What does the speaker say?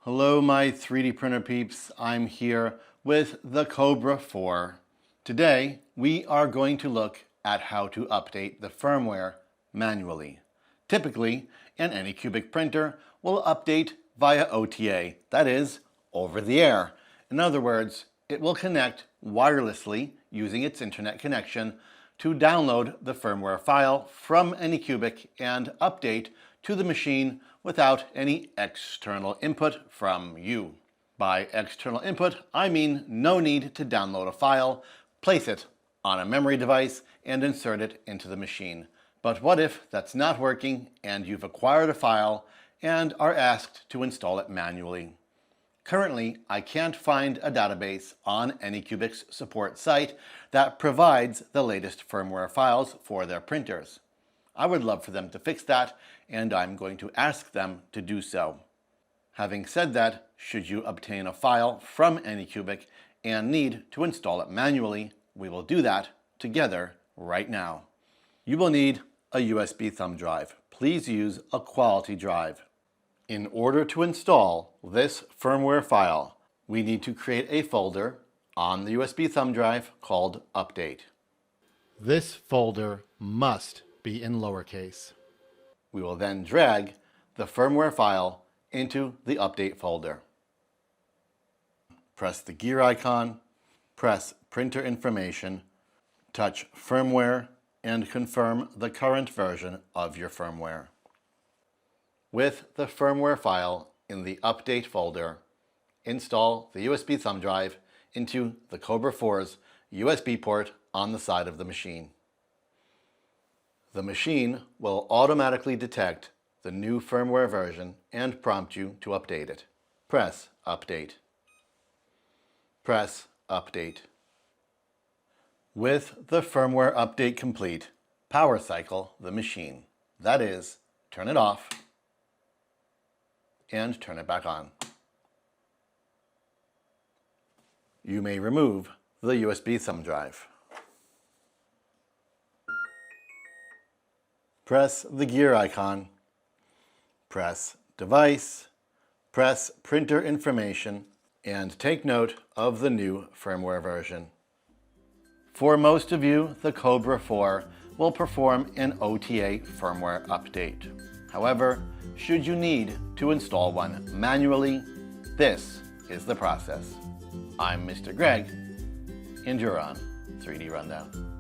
Hello my 3D printer peeps, I'm here with the Kobra 4. Today we are going to look at how to update the firmware manually. Typically, an Anycubic printer will update via OTA, that is, over the air. In other words, it will connect wirelessly using its internet connection to download the firmware file from Anycubic and update to the machine without any external input from you. By external input, I mean no need to download a file, place it on a memory device, and insert it into the machine. But what if that's not working and you've acquired a file and are asked to install it manually? Currently, I can't find a database on Anycubic's support site that provides the latest firmware files for their printers. I would love for them to fix that, and I'm going to ask them to do so. Having said that, should you obtain a file from Anycubic and need to install it manually, we will do that together right now. You will need a USB thumb drive. Please use a quality drive. In order to install this firmware file, we need to create a folder on the USB thumb drive called Update. This folder must be in lowercase. We will then drag the firmware file into the Update folder. Press the gear icon, press Printer Information, touch Firmware, and confirm the current version of your firmware. With the firmware file in the Update folder, install the USB thumb drive into the Kobra 4's USB port on the side of the machine. The machine will automatically detect the new firmware version and prompt you to update it. Press Update. Press Update. With the firmware update complete, power cycle the machine. That is, turn it off and turn it back on. You may remove the USB thumb drive. Press the gear icon, press Device, press Printer Information, and take note of the new firmware version. For most of you, the Kobra 4 will perform an OTA firmware update. However, should you need to install one manually, this is the process. I'm Mr. Greg, and you're on 3D Rundown.